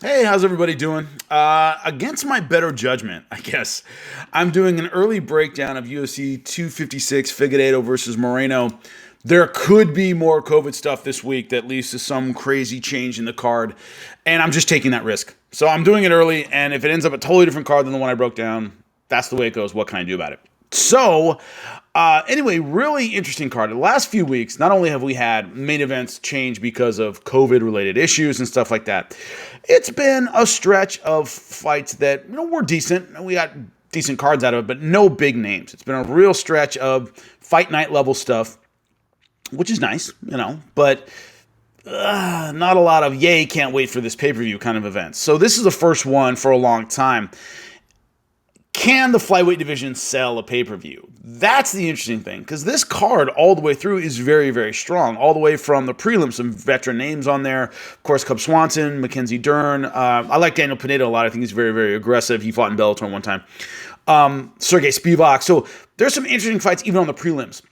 Hey, how's everybody doing? Against my better judgment, I guess, I'm doing an early breakdown of UFC 256 Figueiredo versus Moreno. There could be more COVID stuff this week that leads to some crazy change in the card, and I'm just taking that risk. So I'm doing it early, and if it ends up a totally different card than the one I broke down, that's the way it goes. What can I do about it? Anyway, really interesting card. The last few weeks, not only have we had main events change because of COVID related issues and stuff like that, it's been a stretch of fights that, were decent. We got decent cards out of it, but no big names. It's been a real stretch of fight night level stuff, which is nice, but not a lot of yay, can't wait for this pay-per-view kind of events. So this is the first one for a long time. Can the flyweight division sell a pay-per-view? That's the interesting thing, because this card all the way through is very, very strong. All the way from the prelims, some veteran names on there. Of course, Cub Swanson, Mackenzie Dern. I like Daniel Pineda a lot. I think he's very, very aggressive. He fought in Bellator one time. Sergey Spivak. So there's some interesting fights even on the prelims.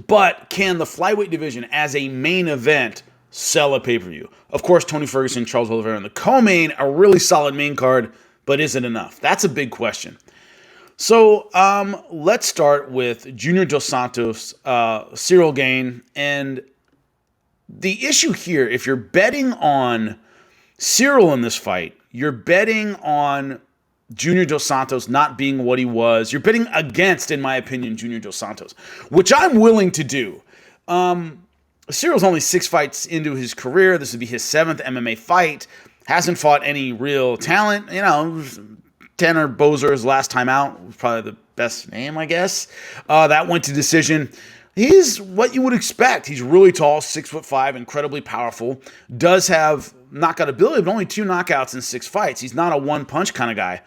But can the flyweight division as a main event sell a pay-per-view? Of course, Tony Ferguson, Charles Oliveira in the co-main, a really solid main card. But is it enough? That's a big question. So let's start with Junior Dos Santos, Cyril Gane. And the issue here, if you're betting on Cyril in this fight, you're betting on Junior Dos Santos not being what he was. You're betting against, in my opinion, Junior Dos Santos, which I'm willing to do. Cyril's only 6 fights into his career. This would be his 7th MMA fight. Hasn't fought any real talent. Tanner Bozer's last time out was probably the best name, I guess. That went to decision. He's what you would expect. He's really tall, 6'5", incredibly powerful. Does have knockout ability, but only 2 knockouts in 6 fights. He's not a one-punch kind of guy.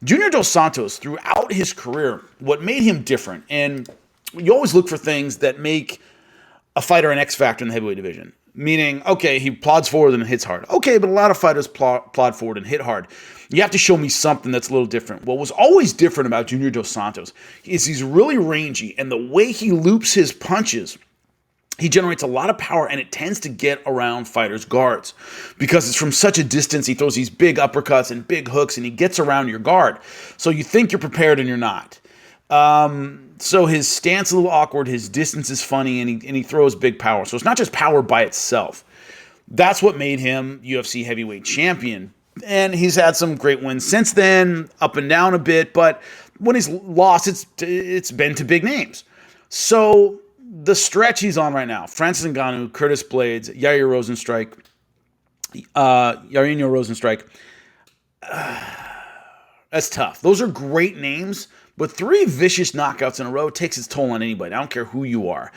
Junior Dos Santos, throughout his career, what made him different, and you always look for things that make a fighter an X factor in the heavyweight division. Meaning, okay, he plods forward and hits hard. Okay, but a lot of fighters plod forward and hit hard. You have to show me something that's a little different. What was always different about Junior Dos Santos is he's really rangy, and the way he loops his punches, he generates a lot of power, and it tends to get around fighters' guards. Because it's from such a distance, he throws these big uppercuts and big hooks, and he gets around your guard. So you think you're prepared, and you're not. So his stance is a little awkward, his distance is funny, and he throws big power. So it's not just power by itself. That's what made him UFC heavyweight champion. And he's had some great wins since then, up and down a bit, but when he's lost, it's been to big names. So the stretch he's on right now, Francis Ngannou, Curtis Blades, Yair Rozenstruik, that's tough. Those are great names, but 3 vicious knockouts in a row takes its toll on anybody. I don't care who you are.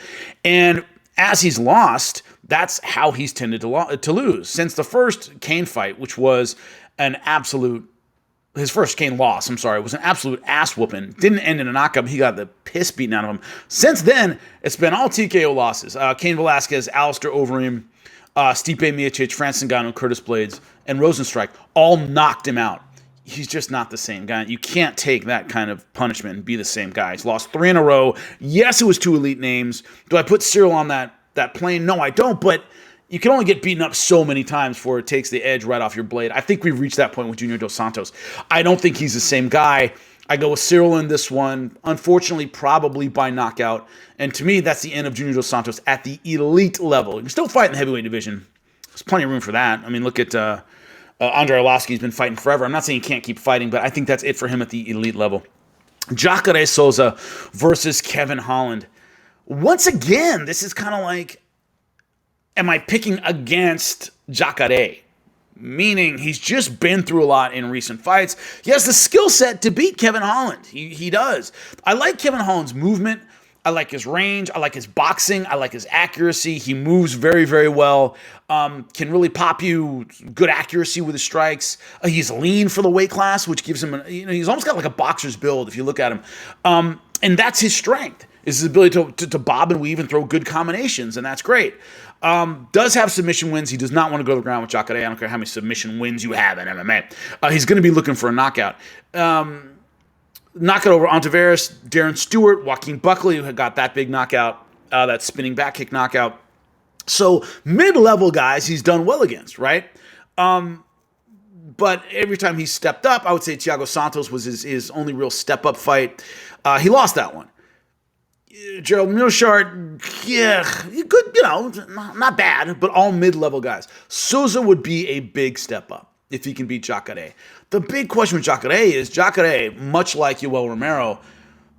And as he's lost, that's how he's tended to lose. Since the first Kane fight, which was his first Kane loss, was an absolute ass whooping. Didn't end in a knockout. He got the piss beaten out of him. Since then, it's been all TKO losses. Cain Velasquez, Alistair Overeem, Stipe Miocic, Francis Ngannou, Curtis Blades, and Rozenstruik all knocked him out. He's just not the same guy. You can't take that kind of punishment and be the same guy. He's lost 3 in a row. Yes, it was 2 elite names. Do I put Cyril on that plane? No, I don't, but you can only get beaten up so many times before it takes the edge right off your blade. I think we've reached that point with Junior Dos Santos. I don't think he's the same guy. I go with Cyril in this one, unfortunately, probably by knockout. And to me, that's the end of Junior Dos Santos at the elite level. You can still fight in the heavyweight division. There's plenty of room for that. I mean, look at Andrei Arlovski's been fighting forever. I'm not saying he can't keep fighting, but I think that's it for him at the elite level. Jacare Souza versus Kevin Holland. Once again, this is kind of like, am I picking against Jacare? Meaning he's just been through a lot in recent fights. He has the skill set to beat Kevin Holland. He does. I like Kevin Holland's movement. I like his range. I like his boxing. I like his accuracy. He moves very, very well. Can really pop you. Good accuracy with his strikes. He's lean for the weight class, which gives him, he's almost got like a boxer's build if you look at him. And that's his strength, is his ability to bob and weave and throw good combinations, and that's great. Does have submission wins. He does not want to go to the ground with Jacare. I don't care how many submission wins you have in MMA. He's going to be looking for a knockout. Knockout over Ontiveros, Darren Stewart, Joaquin Buckley, who had got that big knockout, that spinning back kick knockout. So mid-level guys he's done well against, right? but every time he stepped up, I would say Thiago Santos was his only real step-up fight. He lost that one. Gerald Meerschaert, yeah, good, not bad, but all mid-level guys. Souza would be a big step up if he can beat Jacare. The big question with Jacare is Jacare, much like Yoel Romero,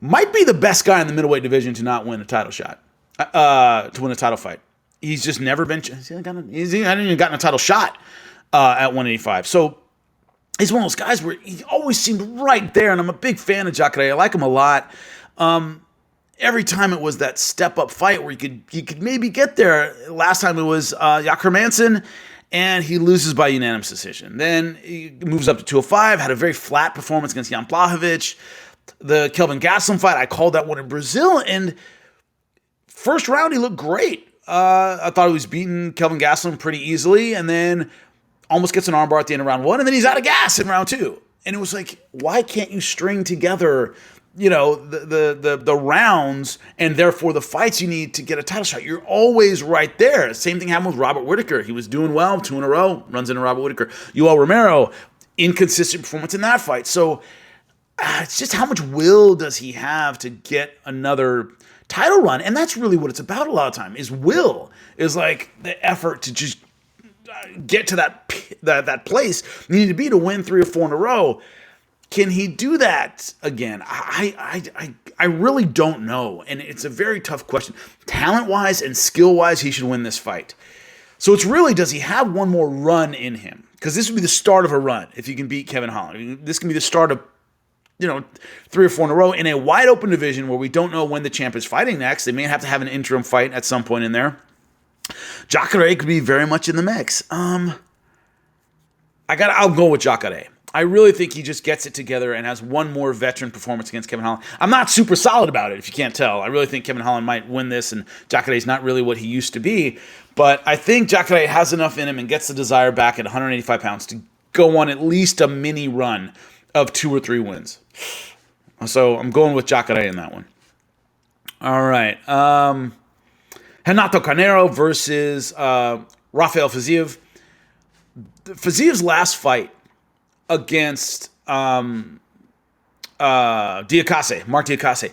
might be the best guy in the middleweight division to not win a title shot, to win a title fight. He's just never been, he hasn't even gotten a title shot at 185. So he's one of those guys where he always seemed right there, and I'm a big fan of Jacare. I like him a lot. Every time it was that step-up fight where he could maybe get there. Last time it was Jacare Manson, and he loses by unanimous decision. Then he moves up to 205, had a very flat performance against Jan Blachowicz. The Kelvin Gastelum fight, I called that one in Brazil, and first round he looked great. I thought he was beating Kelvin Gastelum pretty easily, and then almost gets an armbar at the end of round 1, and then he's out of gas in round 2. And it was like, why can't you string together the rounds and therefore the fights you need to get a title shot? You're always right there. Same thing happened with Robert Whittaker. He was doing well, 2 in a row, runs into Robert Whittaker. Yoel Romero, inconsistent performance in that fight. So it's just how much will does he have to get another title run? And that's really what it's about a lot of time, is will, is like the effort to just get to that place you need to be to win 3 or 4 in a row. Can he do that again? I really don't know, and it's a very tough question. Talent-wise and skill-wise, he should win this fight. So it's really, does he have one more run in him? Because this would be the start of a run if he can beat Kevin Holland. I mean, this can be the start of 3 or 4 in a row in a wide-open division where we don't know when the champ is fighting next. They may have to have an interim fight at some point in there. Jacare could be very much in the mix. I'll go with Jacare. I really think he just gets it together and has one more veteran performance against Kevin Holland. I'm not super solid about it, if you can't tell. I really think Kevin Holland might win this, and Jacare is not really what he used to be. But I think Jacare has enough in him and gets the desire back at 185 pounds to go on at least a mini run of 2 or 3 wins. So I'm going with Jacare in that one. All right. Renato Canero versus Rafael Fazev. Fazev's last fight against Mark Diakase.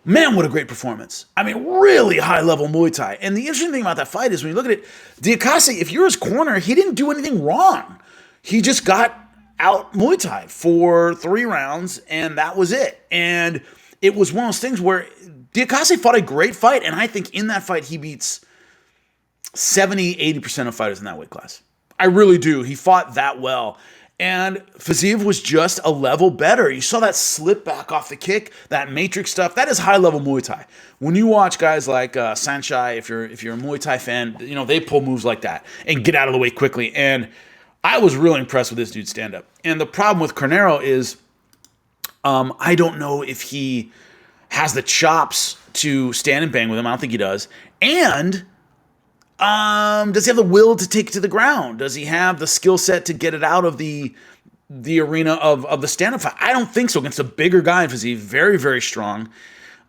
Man, what a great performance. I mean, really high-level Muay Thai. And the interesting thing about that fight is when you look at it, Diakase, if you're his corner, he didn't do anything wrong. He just got out Muay Thai for 3 rounds, and that was it. And it was one of those things where Diakase fought a great fight, and I think in that fight he beats 70-80% of fighters in that weight class. I really do. He fought that well. And Fazev was just a level better. You saw that slip back off the kick, that matrix stuff. That is high-level Muay Thai. When you watch guys like Sanchai, if you're a Muay Thai fan, they pull moves like that and get out of the way quickly. And I was really impressed with this dude's stand-up. And the problem with Canero is I don't know if he has the chops to stand and bang with him. I don't think he does. And does he have the will to take it to the ground? Does he have the skill set to get it out of the arena of the stand-up fight? I don't think so. Against a bigger guy, because he's very, very strong.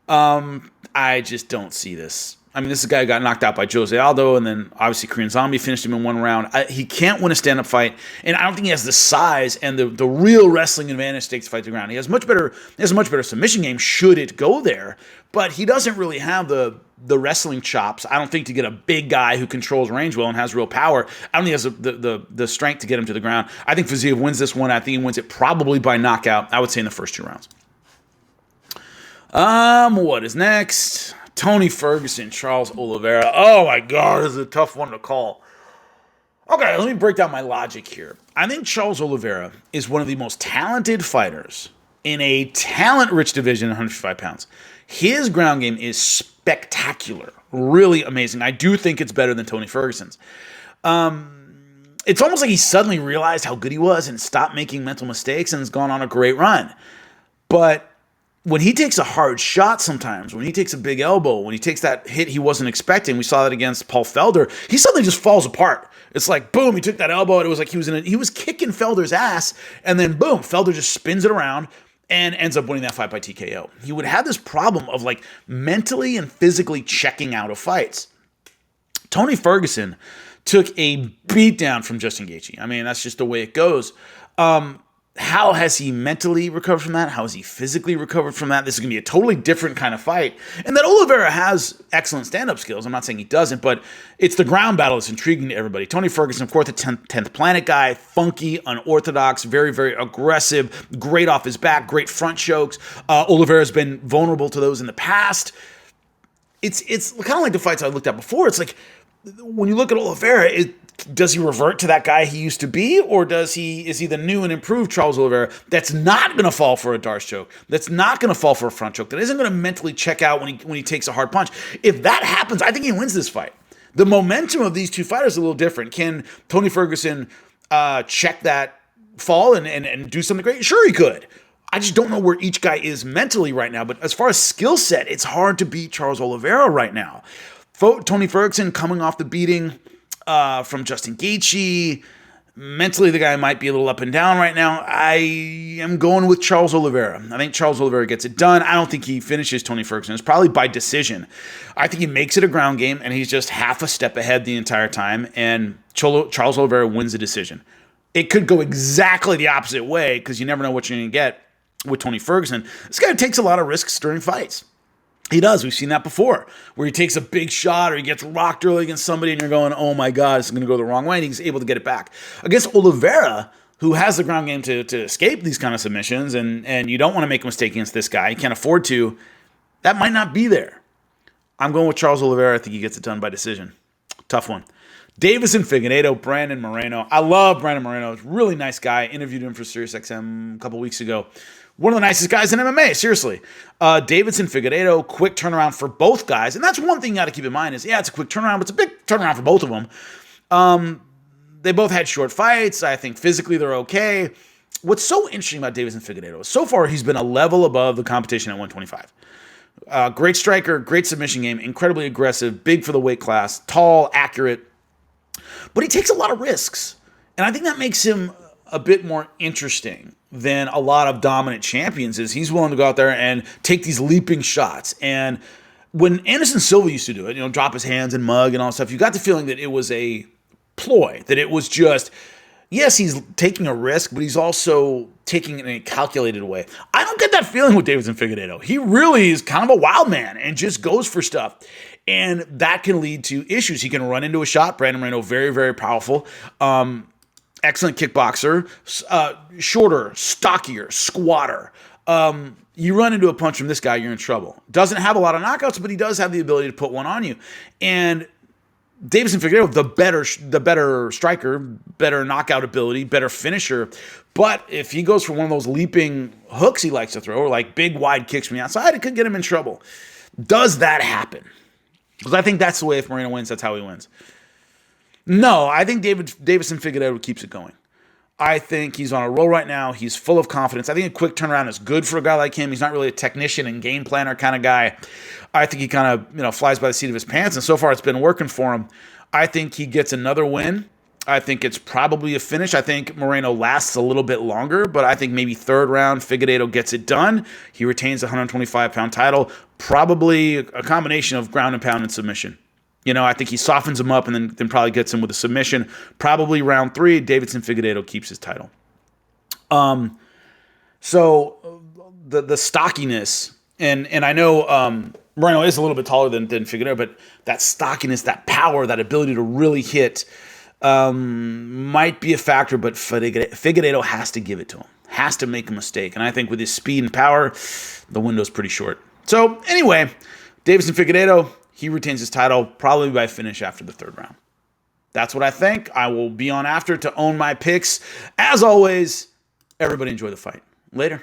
I just don't see this. I mean, this is a guy who got knocked out by Jose Aldo, and then obviously Korean Zombie finished him in 1 round. He can't win a stand-up fight, and I don't think he has the size and the real wrestling advantage to take the fight to the ground. He has a much better submission game should it go there, but he doesn't really have the wrestling chops, I don't think, to get a big guy who controls range well and has real power. I don't think he has the strength to get him to the ground. I think Fazev wins this one. I think he wins it probably by knockout. I would say in the first 2 rounds. What is next? Tony Ferguson, Charles Oliveira. Oh my God, this is a tough one to call. Okay, let me break down my logic here. I think Charles Oliveira is one of the most talented fighters in a talent-rich division, 155 pounds. His ground game is spectacular, really amazing. I do think it's better than Tony Ferguson's. It's almost like he suddenly realized how good he was and stopped making mental mistakes and has gone on a great run. But when he takes a hard shot sometimes, when he takes a big elbow, when he takes that hit he wasn't expecting, we saw that against Paul Felder, he suddenly just falls apart. It's like, boom, he took that elbow, and it was like he was kicking Felder's ass, and then boom, Felder just spins it around and ends up winning that fight by TKO. He would have this problem of like mentally and physically checking out of fights. Tony Ferguson took a beatdown from Justin Gaethje. I mean, that's just the way it goes. How has he mentally recovered from that? How has he physically recovered from that? This is going to be a totally different kind of fight. And that Oliveira has excellent stand-up skills. I'm not saying he doesn't, but it's the ground battle that's intriguing to everybody. Tony Ferguson, of course, the 10th planet guy, funky, unorthodox, very, very aggressive, great off his back, great front chokes. Oliveira's been vulnerable to those in the past. It's kind of like the fights I looked at before. It's like, when you look at Oliveira, does he revert to that guy he used to be, or is he the new and improved Charles Oliveira that's not going to fall for a Darce choke, that's not going to fall for a front choke, that isn't going to mentally check out when he takes a hard punch? If that happens, I think he wins this fight. The momentum of these two fighters is a little different. Can Tony Ferguson check that fall and do something great? Sure, he could. I just don't know where each guy is mentally right now. But as far as skill set, it's hard to beat Charles Oliveira right now. Tony Ferguson coming off the beating from Justin Gaethje. Mentally, the guy might be a little up and down right now. I am going with Charles Oliveira. I think Charles Oliveira gets it done. I don't think he finishes Tony Ferguson. It's probably by decision. I think he makes it a ground game, and he's just half a step ahead the entire time, and Charles Oliveira wins the decision. It could go exactly the opposite way because you never know what you're going to get with Tony Ferguson. This guy takes a lot of risks during fights. He does. We've seen that before, where he takes a big shot or he gets rocked early against somebody and you're going, oh my God, it's going to go the wrong way, and he's able to get it back. Against Oliveira, who has the ground game to escape these kind of submissions, and you don't want to make a mistake against this guy, you can't afford to, that might not be there. I'm going with Charles Oliveira. I think he gets it done by decision. Tough one. Deiveson Figueiredo, Brandon Moreno. I love Brandon Moreno. He's a really nice guy. Interviewed him for SiriusXM a couple weeks ago. One of the nicest guys in MMA, seriously. Deiveson Figueiredo, quick turnaround for both guys. And that's one thing you got to keep in mind is, yeah, it's a quick turnaround, but it's a big turnaround for both of them. They both had short fights. I think physically they're okay. What's so interesting about Deiveson Figueiredo is so far he's been a level above the competition at 125. Great striker, great submission game, incredibly aggressive, big for the weight class, tall, accurate. But he takes a lot of risks. And I think that makes him a bit more interesting than a lot of dominant champions is. He's willing to go out there and take these leaping shots. And when Anderson Silva used to do it, drop his hands and mug and all that stuff, you got the feeling that it was a ploy, that it was just, yes, he's taking a risk, but he's also taking it in a calculated way. I don't get that feeling with Deiveson Figueiredo. He really is kind of a wild man and just goes for stuff. And that can lead to issues. He can run into a shot. Brandon Moreno, very, very powerful. Excellent kickboxer, shorter, stockier, squatter. You run into a punch from this guy, you're in trouble. Doesn't have a lot of knockouts, but he does have the ability to put one on you. And Deiveson Figueiredo, the better striker, better knockout ability, better finisher. But if he goes for one of those leaping hooks he likes to throw, or like big wide kicks from the outside, it could get him in trouble. Does that happen? Because I think that's the way if Moreno wins, that's how he wins. No, I think Deiveson Figueiredo keeps it going. I think he's on a roll right now. He's full of confidence. I think a quick turnaround is good for a guy like him. He's not really a technician and game planner kind of guy. I think he kind of flies by the seat of his pants, and so far it's been working for him. I think he gets another win. I think it's probably a finish. I think Moreno lasts a little bit longer, but I think maybe third round, Figueiredo gets it done. He retains the 125-pound title. Probably a combination of ground and pound and submission. I think he softens him up and then probably gets him with a submission. Probably round 3, Deiveson Figueiredo keeps his title. So the stockiness, and I know Moreno is a little bit taller than Figueiredo, but that stockiness, that power, that ability to really hit might be a factor, but Figueiredo has to give it to him, has to make a mistake. And I think with his speed and power, the window's pretty short. So anyway, Deiveson Figueiredo, he retains his title probably by finish after the third round. That's what I think. I will be on after to own my picks. As always, everybody enjoy the fight. Later.